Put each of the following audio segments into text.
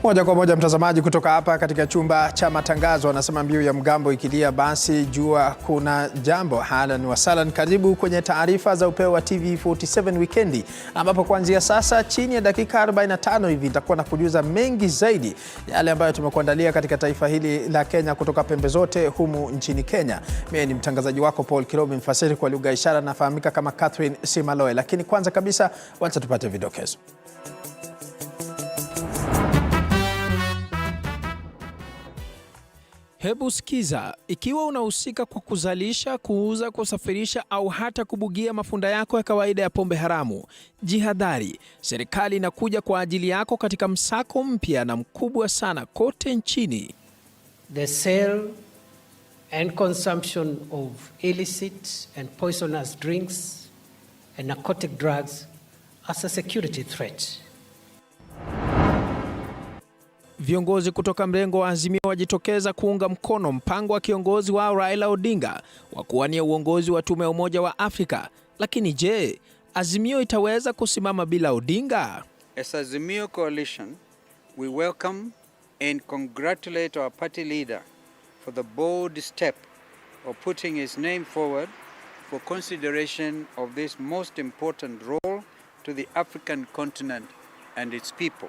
Moja kwa moja mtazamaji kutoka hapa katika chumba cha matangazo, anasema mbiu ya mgambo ikilia basi jua kuna jambo. Halan wa salan, karibu kwenye taarifa za upeo wa TV47 wikendi, ambapo kuanzia sasa chini ya dakika 45 hivi nitakuwa na kujuza mengi zaidi yale ambayo tumekuandalia katika taifa hili la Kenya kutoka pembe zote humu nchini Kenya. Mimi ni mtangazaji wako Paul Kirobi, mfasiri kwa lugha ishara, nafahamika kama Catherine Simaloe. Lakini kwanza kabisa wacha tupate vidokezo. Hebu sikiza, ikiwa unahusika kwa kuzalisha, kuuza, kusafirisha au hata kubugia mafunda yako ya kawaida ya pombe haramu, jihadhari. Serikali inakuja kwa ajili yako katika msako mpya na mkubwa sana kote nchini. The sale and consumption of illicit and poisonous drinks and narcotic drugs as a security threat. Viongozi kutoka mrengo wa Azimio wajitokeza kuunga mkono mpango wa kiongozi wao Raila Odinga wa kuwania uongozi wa tume ya Umoja wa Afrika. Lakini je, Azimio itaweza kusimama bila Odinga? As Azimio Coalition, we welcome and congratulate our party leader for the bold step of putting his name forward for consideration of this most important role to the African continent and its people.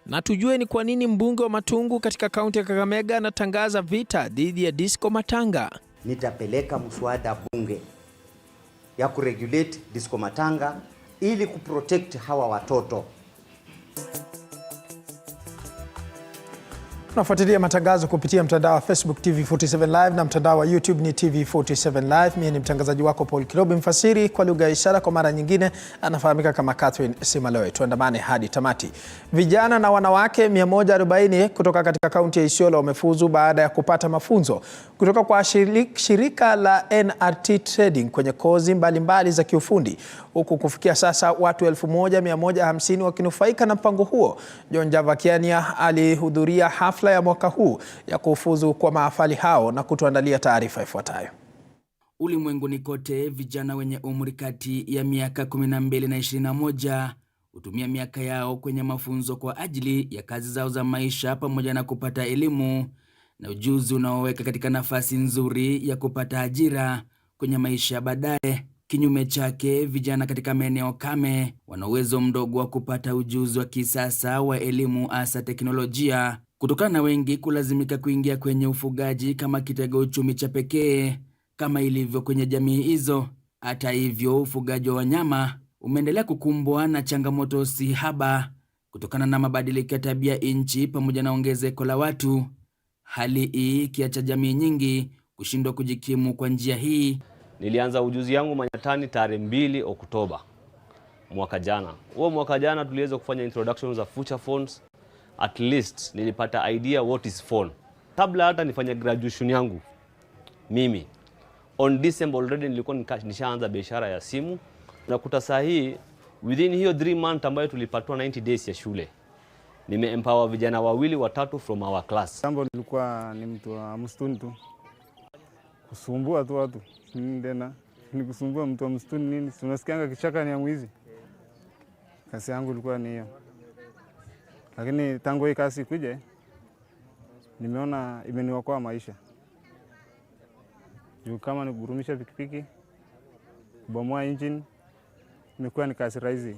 Na tujue ni kwa nini mbunge wa Matungu katika kaunti ya Kakamega anatangaza vita dhidi ya disco matanga. Nitapeleka mswada bunge ya kuregulate disco matanga ili kuprotect hawa watoto. Unafuatilia matangazo kupitia mtandao wa Facebook TV47 Live na mtandao wa YouTube ni TV47 Live. Mimi ni mtangazaji wako Paul Kirobi, mfasiri kwa lugha ya ishara kwa mara nyingine anafahamika kama Catherine Simaloe. Tuandamane hadi tamati. Vijana na wanawake 140 kutoka katika kaunti ya Isiolo wamefuzu baada ya kupata mafunzo kutoka kwa shirika la NRT Trading kwenye kozi mbalimbali za kiufundi, huku kufikia sasa watu 1150 wakinufaika na mpango huo. John Javakiania alihudhuria hafla ya mwaka huu ya kufuzu kwa mahafali hao na kutuandalia taarifa ifuatayo. Ulimwenguni kote, vijana wenye umri kati ya miaka 12 na 21 hutumia miaka yao kwenye mafunzo kwa ajili ya kazi zao za maisha, pamoja na kupata elimu na ujuzi unaoweka katika nafasi nzuri ya kupata ajira kwenye maisha baadaye. Kinyume chake, vijana katika maeneo kame wana uwezo mdogo wa kupata ujuzi wa kisasa wa elimu, hasa teknolojia, kutokana na wengi kulazimika kuingia kwenye ufugaji kama kitega uchumi cha pekee kama ilivyo kwenye jamii hizo. Hata hivyo, ufugaji wa wanyama umeendelea kukumbwa na changamoto si haba kutokana na mabadiliko ya tabia nchi pamoja na ongezeko la watu, hali hii ikiacha jamii nyingi kushindwa kujikimu kwa njia hii. Nilianza ujuzi yangu Manyatani tarehe 2 Oktoba mwaka jana. Huo mwaka jana tuliweza kufanya introduction za future phones. At least nilipata idea what is phone. Kabla hata nifanye graduation yangu, mimi on December already nilikuwa nishaanza biashara ya simu. Nakuta saa hii within hiyo 3 months ambayo tulipatwa 90 days ya shule, nimeempower vijana 2-3 from our class. Jambo nilikuwa ni mtu wa msituni tu, kusumbua tu watu. Ndena ni kusumbua mtu wa msituni nini? Tunasikianga kichaka ni ya mwizi. Kazi yangu ilikuwa ni hiyo. Lakini tangu hii kazi kuje, nimeona imeniokoa maisha. Juu kama ni kugurumisha pikipiki, kubomoa engine, imekuwa ni kazi rahisi.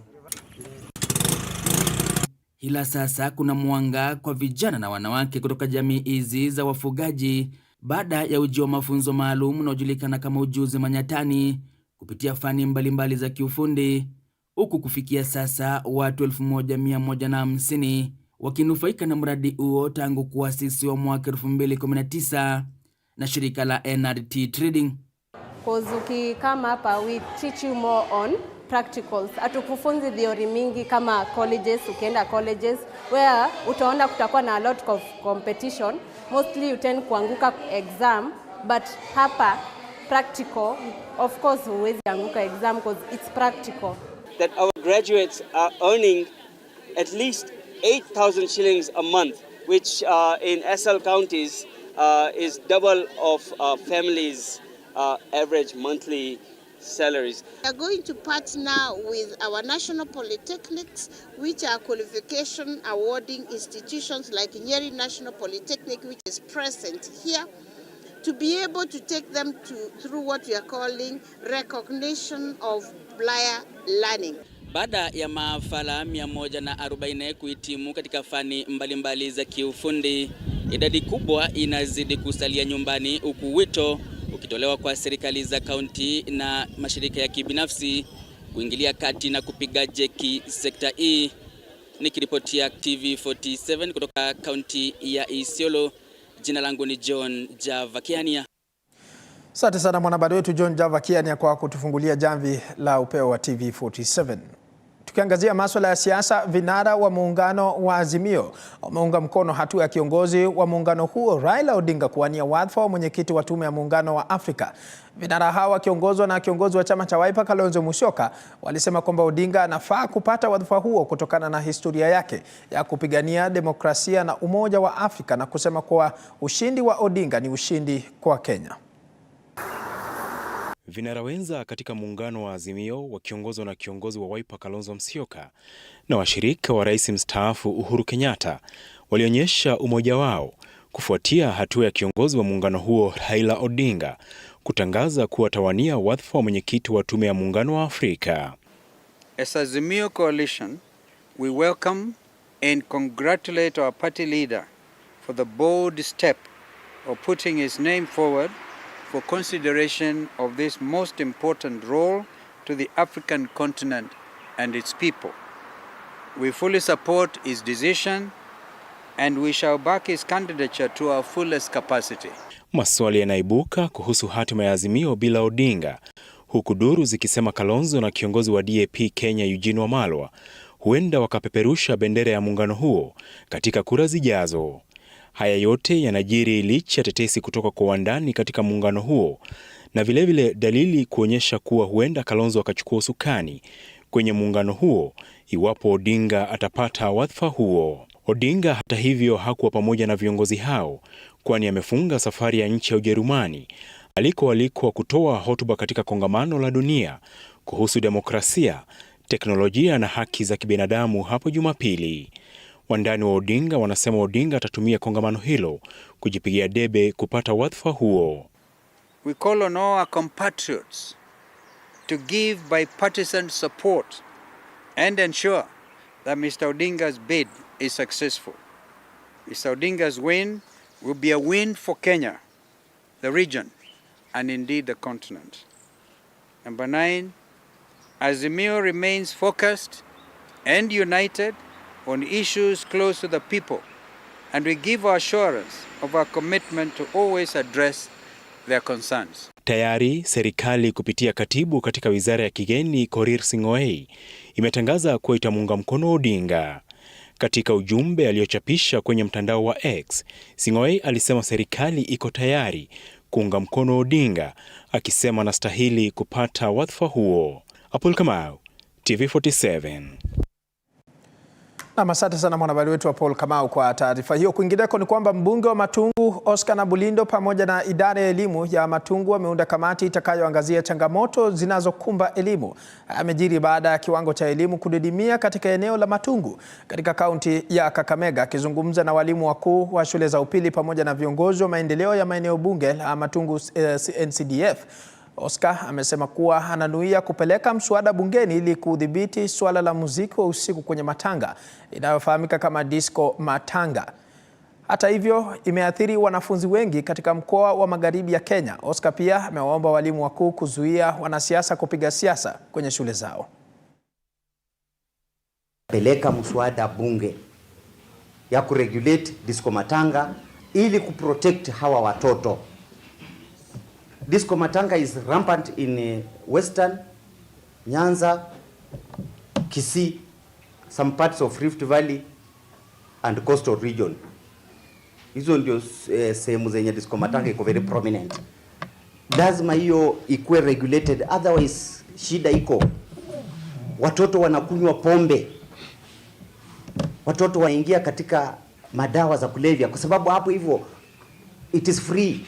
Ila sasa kuna mwanga kwa vijana na wanawake kutoka jamii hizi za wafugaji baada ya ujio wa mafunzo maalum unaojulikana kama ujuzi Manyatani kupitia fani mbalimbali za kiufundi, huku kufikia sasa watu 1150 wakinufaika na mradi huo tangu kuasisiwa mwaka 2019 na shirika la NRT Trading. Kozuki kama hapa, we teach you more on practicals. Atukufunzi theory mingi kama colleges, ukienda colleges where utaona kutakuwa na a lot of competition, mostly you tend kuanguka exam, but hapa practical, of course huwezi anguka exam because it's practical. That our graduates are earning at least 8,000 shillings a month, which in SL counties is double of families' average monthly salaries. We are going to partner with our national polytechnics, which are qualification awarding institutions like Nyeri National Polytechnic, which is present here, to be able to take them through what we are calling recognition of prior learning. Baada ya maafala 140 kuhitimu katika fani mbalimbali za kiufundi, idadi kubwa inazidi kusalia nyumbani, huku wito ukitolewa kwa serikali za kaunti na mashirika ya kibinafsi kuingilia kati na kupiga jeki sekta hii. Nikiripotia TV47 kutoka kaunti ya Isiolo, jina langu ni John Javakiania. Asante sana mwanahabari wetu John Javakiania kwa kutufungulia jamvi la upeo wa TV47. Tukiangazia masuala ya siasa, vinara wa muungano wa Azimio wameunga mkono hatua ya kiongozi wa muungano huo Raila Odinga kuwania wadhifa wa mwenyekiti wa tume ya muungano wa Afrika. Vinara hawa wakiongozwa na kiongozi wa chama cha Wiper Kalonzo Musyoka walisema kwamba Odinga anafaa kupata wadhifa huo kutokana na historia yake ya kupigania demokrasia na umoja wa Afrika, na kusema kuwa ushindi wa Odinga ni ushindi kwa Kenya. Vinara wenza katika muungano wa Azimio wakiongozwa na kiongozi wa Wiper Kalonzo Musyoka na washirika wa rais mstaafu Uhuru Kenyatta walionyesha umoja wao kufuatia hatua ya kiongozi wa muungano huo Raila Odinga kutangaza kuwa tawania wadhifa wa mwenyekiti wa tume ya muungano wa Afrika. As Azimio Coalition, we welcome and congratulate our party leader for the bold step of putting his name forward for consideration of this most important role to the African continent and its people. We fully support his decision and we shall back his candidature to our fullest capacity. Maswali yanaibuka kuhusu hatima ya Azimio bila Odinga, huku duru zikisema Kalonzo na kiongozi wa DAP Kenya Eugene Wamalwa huenda wakapeperusha bendera ya muungano huo katika kura zijazo. Haya yote yanajiri licha ya tetesi kutoka kwa wandani katika muungano huo na vilevile dalili kuonyesha kuwa huenda Kalonzo akachukua usukani kwenye muungano huo iwapo Odinga atapata wadhifa huo. Odinga hata hivyo hakuwa pamoja na viongozi hao, kwani amefunga safari ya nchi ya Ujerumani alikoalikwa kutoa hotuba katika kongamano la dunia kuhusu demokrasia, teknolojia na haki za kibinadamu hapo Jumapili. Wandani wa Odinga wanasema Odinga atatumia kongamano hilo kujipigia debe kupata wadhifa huo. We call on all our compatriots to give bipartisan support and ensure that Mr. Odinga's bid is successful. Mr. Odinga's win will be a win for Kenya, the region, and indeed the continent. Number 9, Azimio remains focused and united on issues close to the people, and we give our assurance of our commitment to always address their concerns. Tayari serikali kupitia katibu katika wizara ya kigeni Korir Sing'oei imetangaza kuwa itamuunga mkono Odinga. Katika ujumbe aliochapisha kwenye mtandao wa X, Sing'oei alisema serikali iko tayari kuunga mkono Odinga, akisema anastahili kupata wadhifa huo. Apul Kamau, TV47. Asante sana mwanahabari wetu wa Paul Kamau kwa taarifa hiyo. Kwingineko ni kwamba mbunge wa Matungu Oscar Nabulindo pamoja na idara ya elimu ya Matungu wameunda kamati itakayoangazia changamoto zinazokumba elimu. Amejiri baada ya kiwango cha elimu kudidimia katika eneo la Matungu katika kaunti ya Kakamega. Akizungumza na walimu wakuu wa shule za upili pamoja na viongozi wa maendeleo ya maeneo bunge la Matungu NCDF, Oscar amesema kuwa ananuia kupeleka mswada bungeni ili kudhibiti swala la muziki wa usiku kwenye matanga inayofahamika kama disco matanga. Hata hivyo, imeathiri wanafunzi wengi katika mkoa wa Magharibi ya Kenya. Oscar pia amewaomba walimu wakuu kuzuia wanasiasa kupiga siasa kwenye shule zao. Peleka mswada bunge ya kuregulate disco matanga ili kuprotect hawa watoto. Disco matanga is rampant in Western, Nyanza, Kisii, some parts of Rift Valley and coastal region. Hizo ndio sehemu zenye disco matanga iko very prominent. Lazima hiyo ikuwe regulated, otherwise shida iko. Watoto wanakunywa pombe. Watoto waingia katika madawa za kulevya kwa sababu hapo hivyo it is free.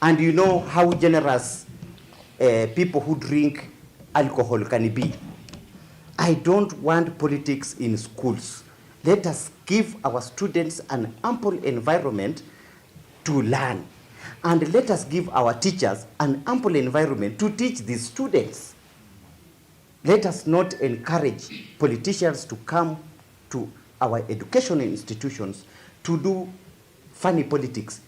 And you know how generous people who drink alcohol can be. I don't want politics in schools. Let us give our students an ample environment to learn. And let us give our teachers an ample environment to teach these students. Let us not encourage politicians to come to our educational institutions to do funny politics.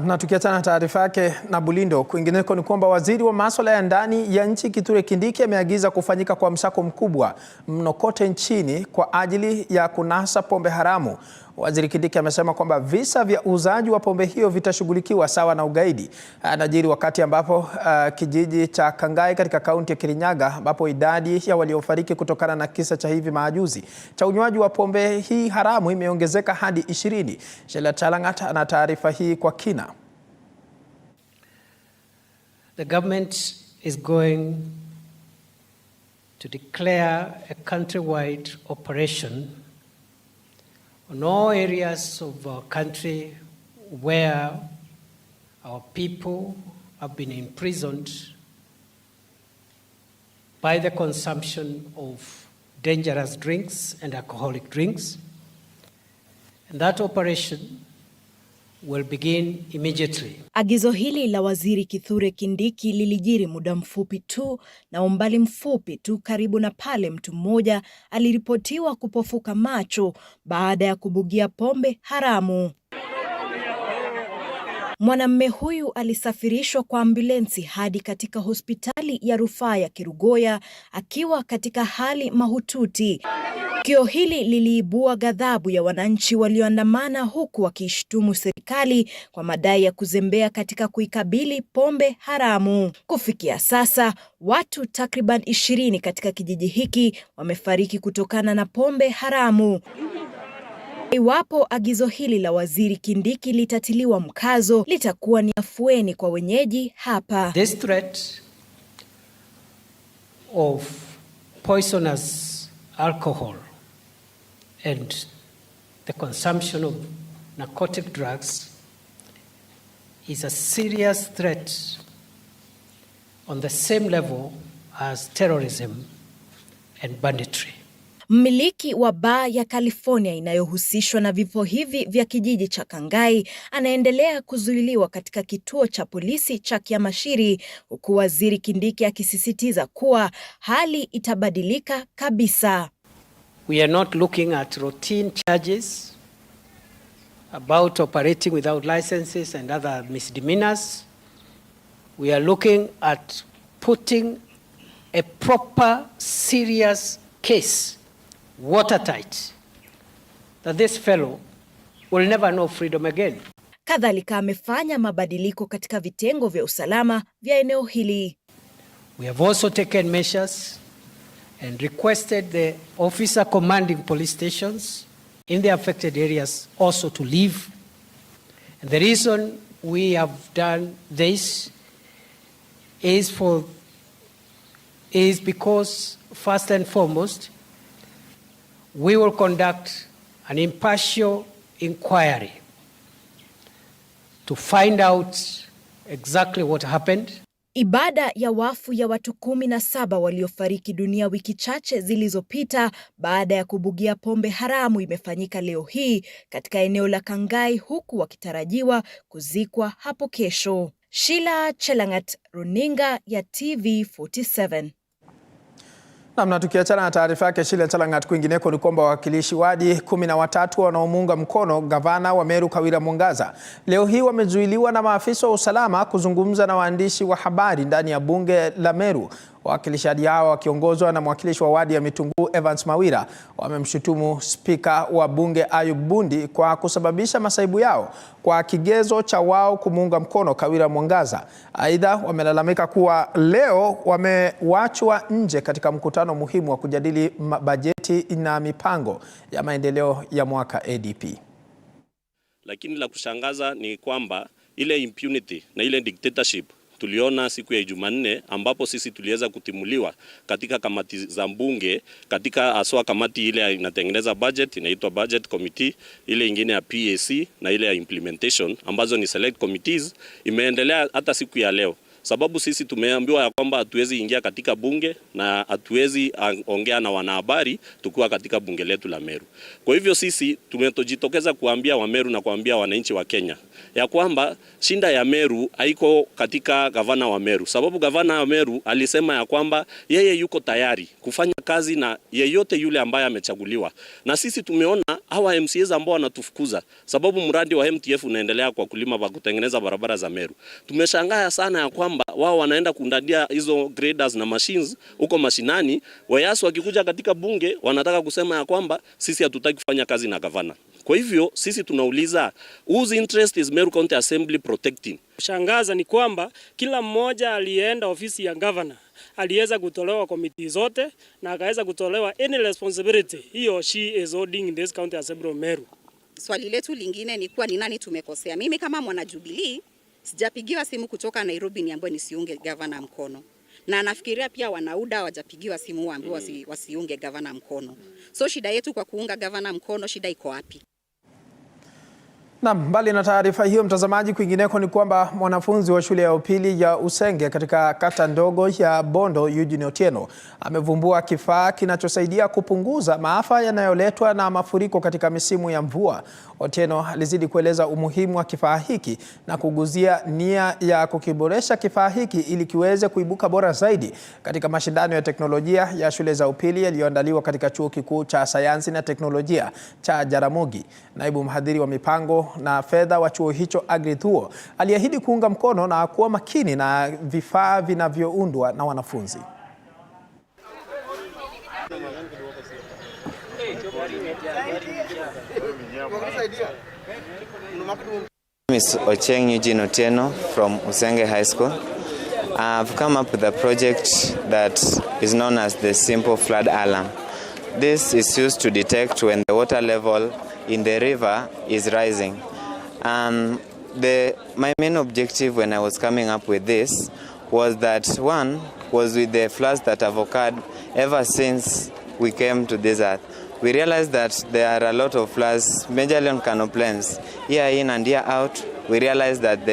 Na tukiachana taarifa yake na Bulindo, kwingineko ni kwamba waziri wa masuala ya ndani ya nchi Kithure Kindiki ameagiza kufanyika kwa msako mkubwa mno kote nchini kwa ajili ya kunasa pombe haramu. Waziri Kindiki amesema kwamba visa vya uuzaji wa pombe hiyo vitashughulikiwa sawa na ugaidi. Anajiri wakati ambapo kijiji cha Kangai katika kaunti ya Kirinyaga ambapo idadi ya waliofariki kutokana na kisa cha hivi majuzi cha unywaji wa pombe hii haramu imeongezeka hadi 20. Sheila Chalangat ana taarifa hii kwa kina. The government is going to declare a countrywide operation on all areas of our country where our people have been imprisoned by the consumption of dangerous drinks and alcoholic drinks. And that operation will begin immediately. Agizo hili la waziri Kithure Kindiki lilijiri muda mfupi tu na umbali mfupi tu karibu na pale mtu mmoja aliripotiwa kupofuka macho baada ya kubugia pombe haramu. Mwanamume huyu alisafirishwa kwa ambulensi hadi katika hospitali ya rufaa ya Kerugoya akiwa katika hali mahututi. Tukio hili liliibua ghadhabu ya wananchi walioandamana huku wakishtumu serikali kwa madai ya kuzembea katika kuikabili pombe haramu. Kufikia sasa, watu takriban 20 katika kijiji hiki wamefariki kutokana na pombe haramu. Iwapo agizo hili la waziri Kindiki litatiliwa mkazo, litakuwa ni afueni kwa wenyeji hapa. This threat of poisonous alcohol and the consumption of narcotic drugs is a serious threat on the same level as terrorism and banditry. Mmiliki wa baa ya California inayohusishwa na vifo hivi vya kijiji cha Kangai anaendelea kuzuiliwa katika kituo cha polisi cha Kiamashiri, huku waziri Kindiki akisisitiza kuwa hali itabadilika kabisa. We are not looking at routine charges about operating without licenses and other misdemeanors. We are looking at putting a proper, serious case, watertight, that this fellow will never know freedom again. Kadhalika amefanya mabadiliko katika vitengo vya usalama vya eneo hili. We have also taken measures and requested the officer commanding police stations in the affected areas also to leave. And the reason we have done this is because, first and foremost, we will conduct an impartial inquiry to find out exactly what happened. Ibada ya wafu ya watu 17 waliofariki dunia wiki chache zilizopita baada ya kubugia pombe haramu imefanyika leo hii katika eneo la Kangai, huku wakitarajiwa kuzikwa hapo kesho. Sheila Chalangat, runinga ya TV47. Na tukiachana na taarifa yake Sheila Chalangat, kwingineko ni kwamba wawakilishi wadi 13 wanaomuunga mkono gavana wa Meru Kawira Mwangaza leo hii wamezuiliwa na maafisa wa usalama kuzungumza na waandishi wa habari ndani ya bunge la Meru. Wawakilishaji hao wakiongozwa na mwakilishi wa wadi ya Mitunguu Evans Mawira wamemshutumu spika wa bunge Ayub Bundi kwa kusababisha masaibu yao kwa kigezo cha wao kumuunga mkono Kawira Mwangaza. Aidha, wamelalamika kuwa leo wamewachwa nje katika mkutano muhimu wa kujadili bajeti na mipango ya maendeleo ya mwaka ADP. Lakini la kushangaza ni kwamba ile impunity na ile dictatorship tuliona siku ya Jumanne ambapo sisi tuliweza kutimuliwa katika kamati za mbunge, katika aswa kamati ile inatengeneza budget inaitwa budget committee, ile ingine ya PAC na ile ya implementation ambazo ni select committees, imeendelea hata siku ya leo. Sababu sisi tumeambiwa ya kwamba hatuwezi ingia katika bunge na hatuwezi ongea na wanahabari tukiwa katika bunge letu la Meru. Kwa hivyo sisi tumetojitokeza kuambia wa Meru na kuambia wananchi wa Kenya ya kwamba shinda ya Meru haiko katika gavana wa Meru. Sababu gavana wa Meru alisema ya kwamba yeye yuko tayari kufanya kazi na yeyote yule ambaye amechaguliwa. Na sisi tumeona hawa MCAs ambao wanatufukuza sababu mradi wa MTF unaendelea kwa kulima pa kutengeneza barabara za Meru. Tumeshangaa sana ya kwamba wao wanaenda kundadia hizo graders na machines huko mashinani, wayasu wakikuja katika bunge wanataka kusema ya kwamba sisi hatutaki kufanya kazi na gavana. Kwa hivyo sisi tunauliza, whose interest is Meru County Assembly protecting? Shangaza ni kwamba kila mmoja alienda ofisi ya governor aliweza kutolewa komiti zote na akaweza kutolewa any responsibility he or she is holding in this county assembly of Meru. Swali letu lingine ni kuwa ni nani tumekosea. Mimi kama mwana Jubilee sijapigiwa simu kutoka Nairobi niambiwe nisiunge governor mkono. Na nafikiria pia wanauda wajapigiwa simu waambiwa wasiunge governor mkono. So shida yetu kwa kuunga governor mkono, shida iko wapi? Na mbali na taarifa hiyo, mtazamaji, kwingineko ni kwamba mwanafunzi wa shule ya upili ya Usenge katika kata ndogo ya Bondo Eugene Otieno amevumbua kifaa kinachosaidia kupunguza maafa yanayoletwa na mafuriko katika misimu ya mvua. Otieno alizidi kueleza umuhimu wa kifaa hiki na kuguzia nia ya kukiboresha kifaa hiki ili kiweze kuibuka bora zaidi katika mashindano ya teknolojia ya shule za upili yaliyoandaliwa katika Chuo Kikuu cha Sayansi na Teknolojia cha Jaramogi. Naibu mhadhiri wa mipango na fedha wa chuo hicho Agrithuo aliahidi kuunga mkono na kuwa makini na vifaa vinavyoundwa na wanafunzi. Ms. Ocheng Eugene Otieno from Usenge High School. I've come up with a project that is known as the simple flood alarm. This is used to detect when the water level in the river is rising. My main objective when I was coming up with this was that one was with the floods that have occurred ever since we came to this earth. We realized that there are a lot of floods, majorly on canal plains. Year in and year out, we realized that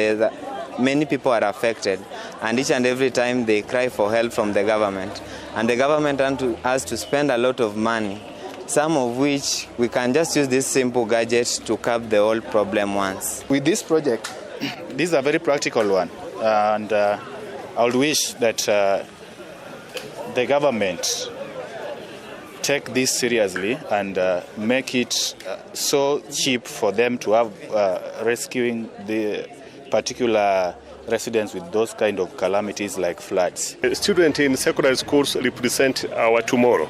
many people are affected, and each and every time they cry for help from the government. And the government has to spend a lot of money, some of which we can just use this simple gadget to curb the whole problem once. With this project, this is a very practical one, and I would wish that the government take this seriously and make it so cheap for them to have rescuing the particular residents with those kind of calamities like floods. Students in secondary schools represent our tomorrow.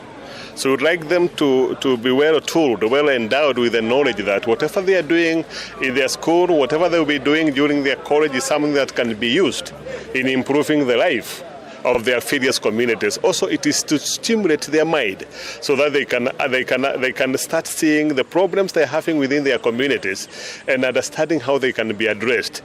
So we'd like them to be well tooled, well endowed with the knowledge that whatever they are doing in their school, whatever they will be doing during their college is something that can be used in improving the life of their various communities. Also, it is to stimulate their mind so that they can start seeing the problems they're having within their communities and understanding how they can be addressed.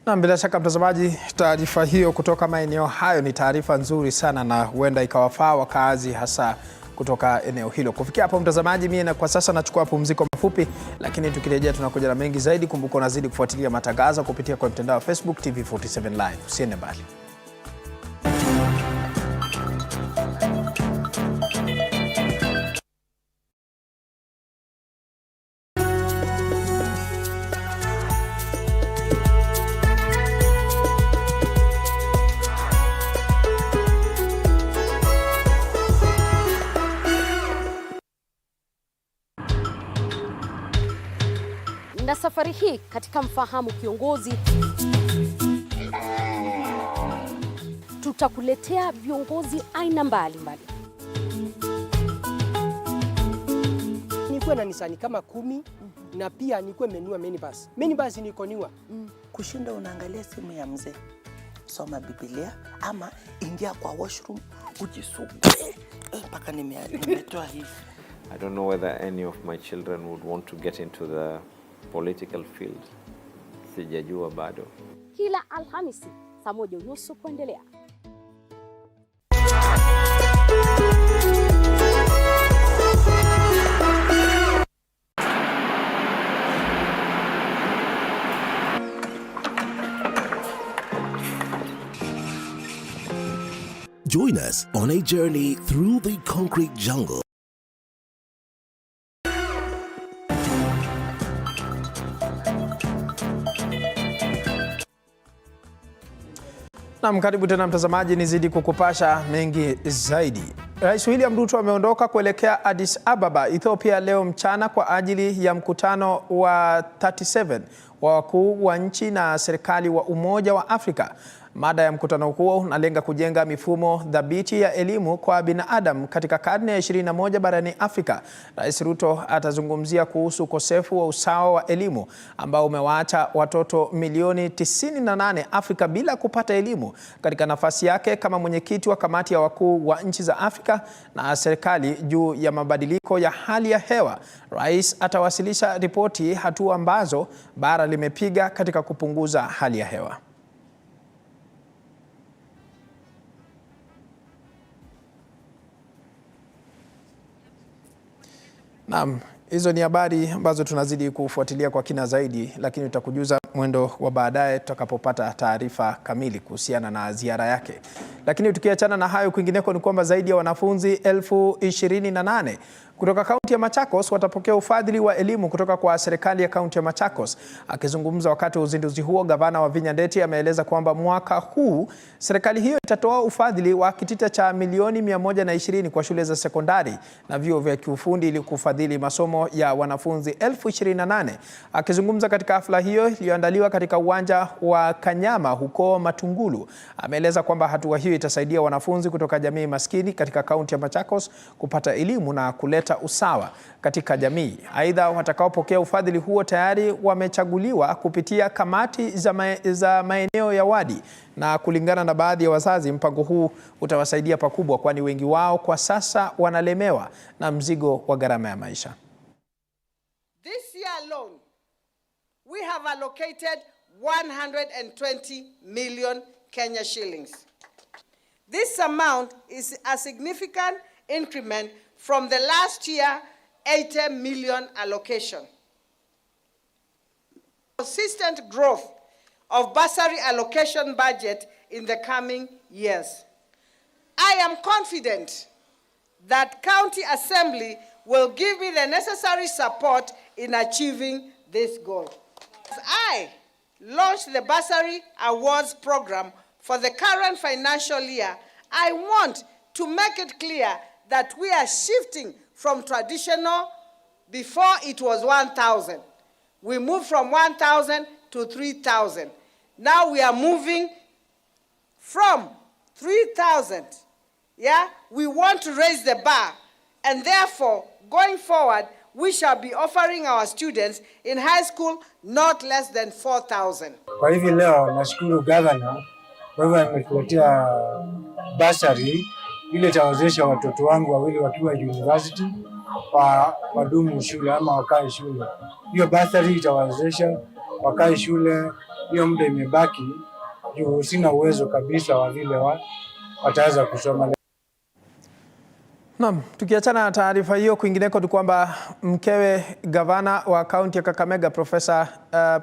Na bila shaka mtazamaji, taarifa hiyo kutoka maeneo hayo ni taarifa nzuri sana na huenda ikawafaa wakazi hasa kutoka eneo hilo. Kufikia hapo mtazamaji, mimi na kwa sasa nachukua pumziko mafupi, lakini tukirejea tunakuja na mengi zaidi. Kumbuka unazidi kufuatilia matangazo kupitia kwa mtandao wa Facebook TV47 Live. Usiende mbali. Na safari hii katika Mfahamu Kiongozi tutakuletea viongozi aina mbalimbali. Nikuwe na Nisani kama 10 na pia nikuwe menua minibus. Minibus nikoniwa. Kushinda unaangalia simu ya mzee. Soma Biblia ama ingia kwa washroom ujisugue. Mpaka nimetoa hivi. I don't know whether any of my children would want to get into the political field. Sijajua bado. kila Alhamisi saa 1:30 kuendelea. Join us on a journey through the concrete jungle. Na karibu tena mtazamaji, nizidi kukupasha mengi zaidi. Rais William Ruto ameondoka kuelekea Addis Ababa, Ethiopia leo mchana kwa ajili ya mkutano wa 37 wa wakuu wa nchi na serikali wa Umoja wa Afrika. Mada ya mkutano huo unalenga kujenga mifumo dhabiti ya elimu kwa binadamu katika karne ya 21 barani Afrika. Rais Ruto atazungumzia kuhusu ukosefu wa usawa wa elimu ambao umewaacha watoto milioni 98 Afrika bila kupata elimu. Katika nafasi yake kama mwenyekiti wa kamati ya wakuu wa nchi za Afrika na serikali juu ya mabadiliko ya hali ya hewa, rais atawasilisha ripoti hatua ambazo bara limepiga katika kupunguza hali ya hewa. Naam, hizo ni habari ambazo tunazidi kufuatilia kwa kina zaidi, lakini tutakujuza mwendo wa baadaye tutakapopata taarifa kamili kuhusiana na ziara yake. Lakini tukiachana na hayo, kwingineko ni kwamba zaidi ya wanafunzi 28,000 kutoka kaunti ya Machakos watapokea ufadhili wa elimu kutoka kwa serikali ya kaunti ya Machakos. Akizungumza wakati wa uzinduzi huo, gavana wa Vinya Ndeti ameeleza kwamba mwaka huu serikali hiyo itatoa ufadhili wa kitita cha milioni 120 kwa shule za sekondari na vyuo vya kiufundi ili kufadhili masomo ya wanafunzi 28,000. Akizungumza katika hafla hiyo iliyoandaliwa katika uwanja wa Kanyama huko Matungulu, ameeleza kwamba hatua hiyo itasaidia wanafunzi kutoka jamii maskini katika kaunti ya Machakos kupata elimu na kuleta usawa katika jamii. Aidha, watakaopokea ufadhili huo tayari wamechaguliwa kupitia kamati za maeneo ya wadi, na kulingana na baadhi ya wazazi, mpango huu utawasaidia pakubwa kwani wengi wao kwa sasa wanalemewa na mzigo wa gharama ya maisha. This year alone, we have allocated 120 million Kenya shillings. This amount is a significant increment from the last year 80 million allocation. Consistent growth of bursary allocation budget in the coming years. I am confident that County Assembly will give me the necessary support in achieving this goal. As I launch the Bursary Awards program for the current financial year, I want to make it clear that we are shifting from traditional, before it was 1,000. We moved from 1,000 to 3,000. Now we are moving from 3,000. Yeah, we want to raise the bar, and therefore, going forward, we shall be offering our students in high school not less than 4,000. Kwa hivi leo nashukuru governor kwa hivyo ametuletea bursary ile itawezesha watoto wangu wawili wakiwa university wadumu shule ama wakae shule. Hiyo bursary itawezesha wakae shule, hiyo muda imebaki juu sina uwezo kabisa wa vile wataweza kusoma. Naam, tukiachana na taarifa hiyo, kwingineko ni kwamba mkewe gavana wa kaunti ya Kakamega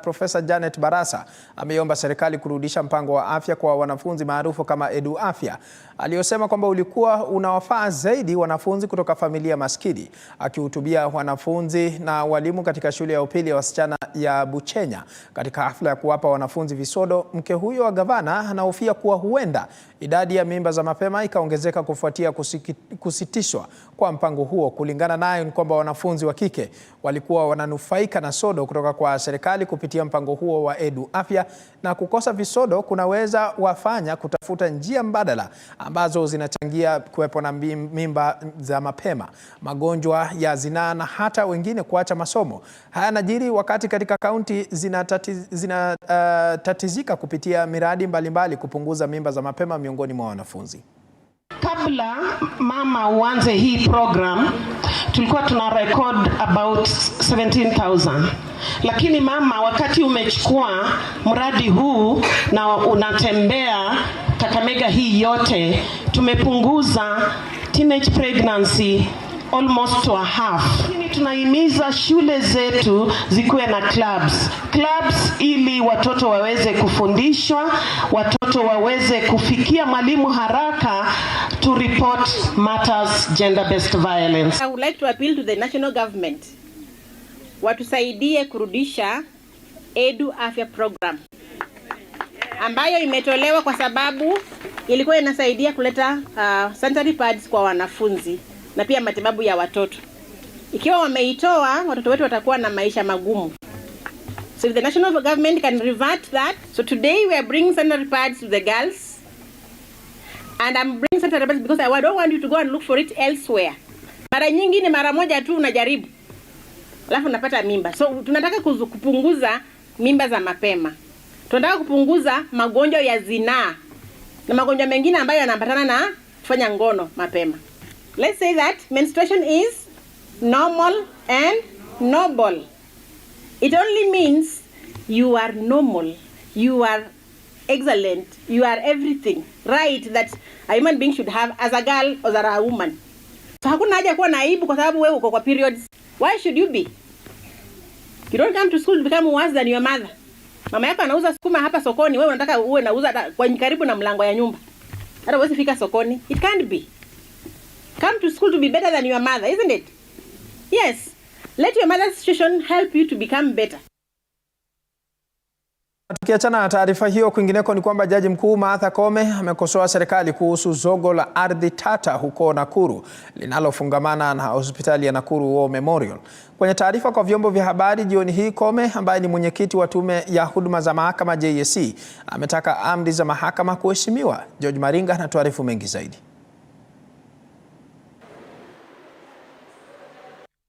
Profesa Janet Barasa ameomba serikali kurudisha mpango wa afya kwa wanafunzi maarufu kama Edu Afya, aliyosema kwamba ulikuwa unawafaa zaidi wanafunzi kutoka familia maskini. Akihutubia wanafunzi na walimu katika shule ya upili ya wasichana ya Buchenya katika hafla ya kuwapa wanafunzi visodo, mke huyo wa gavana anahofia kuwa huenda idadi ya mimba za mapema ikaongezeka kufuatia kusitishwa kwa mpango huo. Kulingana naye ni kwamba wanafunzi wa kike walikuwa wananufaika na sodo kutoka kwa serikali kupitia mpango huo wa Edu Afya, na kukosa visodo kunaweza wafanya kutafuta njia mbadala ambazo zinachangia kuwepo na mimba za mapema, magonjwa ya zinaa na hata wengine kuacha masomo. Haya yanajiri wakati katika kaunti zinatatizika kupitia miradi mbalimbali kupunguza mimba za mapema miongoni mwa wanafunzi. Kabla mama uanze hii program tulikuwa tuna record about 17,000, Lakini mama, wakati umechukua mradi huu na unatembea Kakamega hii yote, tumepunguza teenage pregnancy almost to a half. Lakini tunahimiza shule zetu zikuwe na clubs ili watoto waweze kufundishwa, watoto waweze kufikia mwalimu haraka to report matters gender-based violence. I would like to appeal to the national government watusaidie kurudisha Edu Afya program ambayo imetolewa kwa sababu ilikuwa inasaidia kuleta sanitary pads kwa wanafunzi na pia matibabu ya watoto. Ikiwa wameitoa, watoto wetu watakuwa na maisha magumu. So if the national government can revert that. So today we are bringing sanitary pads to the girls. And I'm bringing sanitary pads because I don't want you to go and look for it elsewhere. Mara nyingine mara moja tu unajaribu, alafu unapata mimba. So tunataka kupunguza mimba za mapema. Tunataka kupunguza magonjwa ya zinaa na magonjwa mengine ambayo yanaambatana na kufanya ngono mapema. Let's say that menstruation is normal and noble. It only means you are normal, you are excellent, you are everything right that a human being should have as a girl or as a woman. So hakuna haja kuwa na aibu kwa sababu wewe uko kwa periods. Why should you be? You don't come to school to become worse than your mother. Mama yako anauza sukuma hapa sokoni, wewe unataka uwe nauza kwa karibu na mlango ya nyumba. Hata wewe fika sokoni. It can't be. Come to school to be better than your mother, isn't it? Yes. Let your mother's situation help you to become better. Tukiachana na taarifa hiyo, kwingineko ni kwamba Jaji Mkuu Martha Koome amekosoa serikali kuhusu zogo la ardhi tata huko Nakuru linalofungamana na hospitali ya Nakuru War Memorial. Kwenye taarifa kwa vyombo vya habari jioni hii, Koome ambaye ni mwenyekiti wa tume ya huduma za mahakama JSC ametaka amri za mahakama kuheshimiwa. George Maringa anatuarifu mengi zaidi.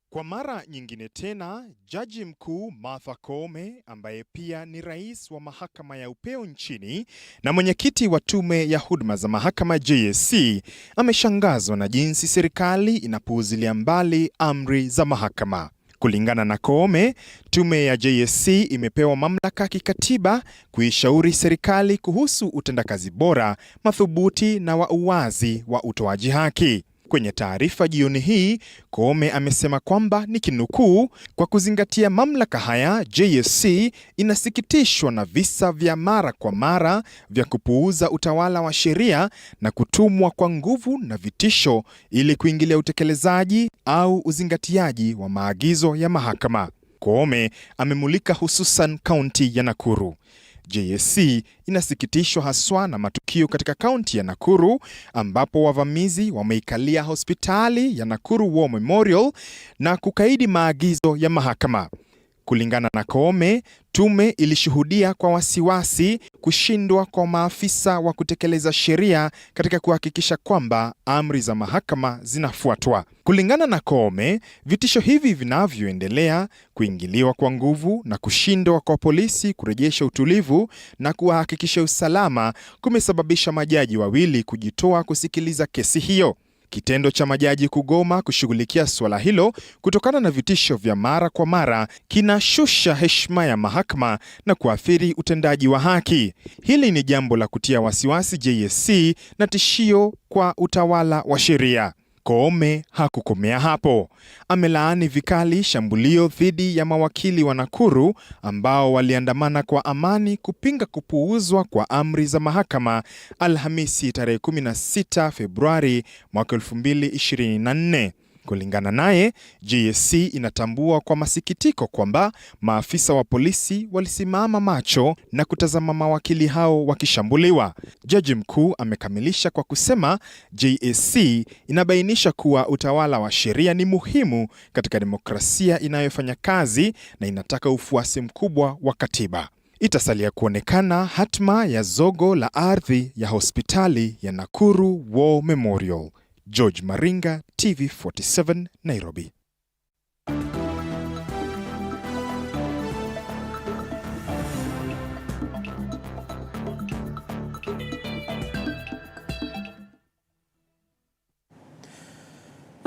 Kwa mara nyingine tena, Jaji Mkuu Martha Koome ambaye pia ni rais wa mahakama ya Upeo nchini na mwenyekiti wa tume ya huduma za mahakama JSC ameshangazwa na jinsi serikali inapuuzilia mbali amri za mahakama. Kulingana na Koome, tume ya JSC imepewa mamlaka kikatiba kuishauri serikali kuhusu utendakazi bora, mathubuti na wa uwazi wa utoaji haki. Kwenye taarifa jioni hii, Koome amesema kwamba nikinukuu, kwa kuzingatia mamlaka haya, JSC inasikitishwa na visa vya mara kwa mara vya kupuuza utawala wa sheria na kutumwa kwa nguvu na vitisho ili kuingilia utekelezaji au uzingatiaji wa maagizo ya mahakama. Koome amemulika hususan kaunti ya Nakuru. JSC inasikitishwa haswa na matukio katika kaunti ya Nakuru ambapo wavamizi wameikalia hospitali ya Nakuru War Memorial na kukaidi maagizo ya mahakama. Kulingana na Koome, tume ilishuhudia kwa wasiwasi kushindwa kwa maafisa wa kutekeleza sheria katika kuhakikisha kwamba amri za mahakama zinafuatwa. Kulingana na Koome, vitisho hivi vinavyoendelea, kuingiliwa kwa nguvu na kushindwa kwa polisi kurejesha utulivu na kuhakikisha usalama kumesababisha majaji wawili kujitoa kusikiliza kesi hiyo. Kitendo cha majaji kugoma kushughulikia suala hilo kutokana na vitisho vya mara kwa mara kinashusha heshima ya mahakama na kuathiri utendaji wa haki. Hili ni jambo la kutia wasiwasi JSC na tishio kwa utawala wa sheria. Koome hakukomea hapo. Amelaani vikali shambulio dhidi ya mawakili wa Nakuru ambao waliandamana kwa amani kupinga kupuuzwa kwa amri za mahakama Alhamisi tarehe 16 Februari mwaka 2024. Kulingana naye, JSC inatambua kwa masikitiko kwamba maafisa wa polisi walisimama macho na kutazama mawakili hao wakishambuliwa. Jaji mkuu amekamilisha kwa kusema JSC inabainisha kuwa utawala wa sheria ni muhimu katika demokrasia inayofanya kazi na inataka ufuasi mkubwa wa katiba. Itasalia kuonekana hatma ya zogo la ardhi ya hospitali ya Nakuru War Memorial. George Maringa, TV47, Nairobi.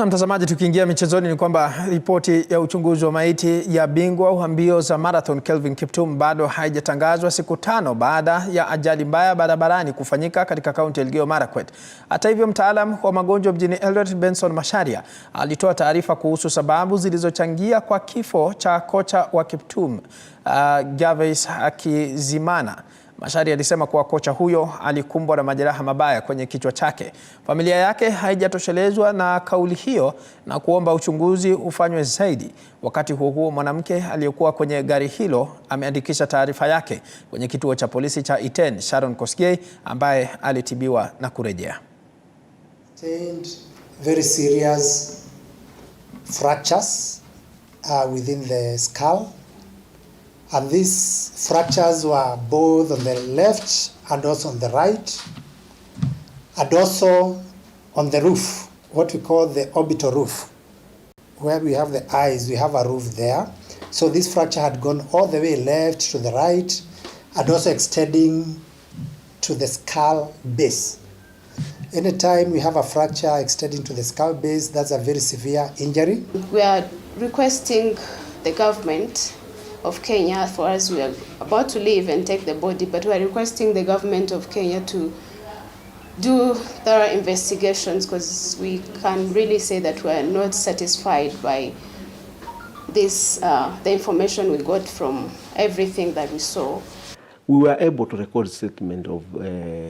Na mtazamaji, tukiingia michezoni ni kwamba ripoti ya uchunguzi wa maiti ya bingwa wa mbio za marathon Kelvin Kiptum bado haijatangazwa siku 5 baada ya ajali mbaya barabarani kufanyika katika kaunti ya Elgeyo Marakwet. Hata hivyo, mtaalam wa magonjwa mjini Eldoret Benson Macharia alitoa taarifa kuhusu sababu zilizochangia kwa kifo cha kocha wa Kiptum Gervais Hakizimana. Macharia alisema kuwa kocha huyo alikumbwa na majeraha mabaya kwenye kichwa chake. Familia yake haijatoshelezwa na kauli hiyo na kuomba uchunguzi ufanywe zaidi. Wakati huo huo, mwanamke aliyekuwa kwenye gari hilo ameandikisha taarifa yake kwenye kituo cha polisi cha Iten, Sharon Kosgei, ambaye alitibiwa na kurejea. Very serious fractures within the skull. And these fractures were both on the left and also on the right, and also on the roof, what we call the orbital roof. Where we have the eyes, we have a roof there. So this fracture had gone all the way left to the right, and also extending to the skull base. Anytime we have a fracture extending to the skull base, that's a very severe injury. We are requesting the government of Kenya, for us we are about to leave and take the body, but we are requesting the government of Kenya to do thorough investigations, because we can really say that we are not satisfied by this, the information we got from everything that we saw. We were able to record a statement of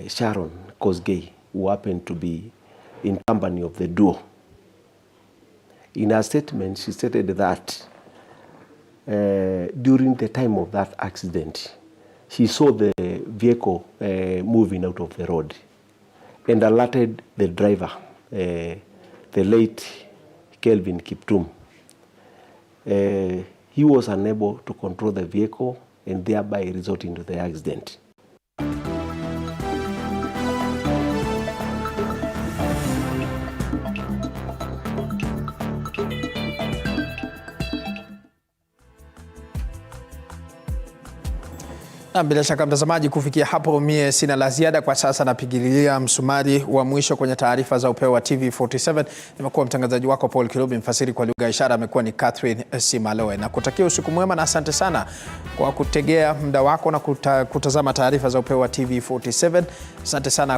Sharon Kosgei, who happened to be in company of the duo. In her statement, she stated that during the time of that accident, she saw the vehicle moving out of the road and alerted the driver, the late Kelvin Kiptum. He was unable to control the vehicle and thereby resulting to the accident. Na bila shaka mtazamaji, kufikia hapo mie sina la ziada kwa sasa. Napigilia msumari wa mwisho kwenye taarifa za Upeo wa TV47. Nimekuwa mtangazaji wako Paul Kirubi, mfasiri kwa lugha ya ishara amekuwa ni Catherine Simaloe. Na kutakia usiku mwema na asante sana kwa kutegea muda wako na kutazama taarifa za Upeo wa TV47. Asante sana.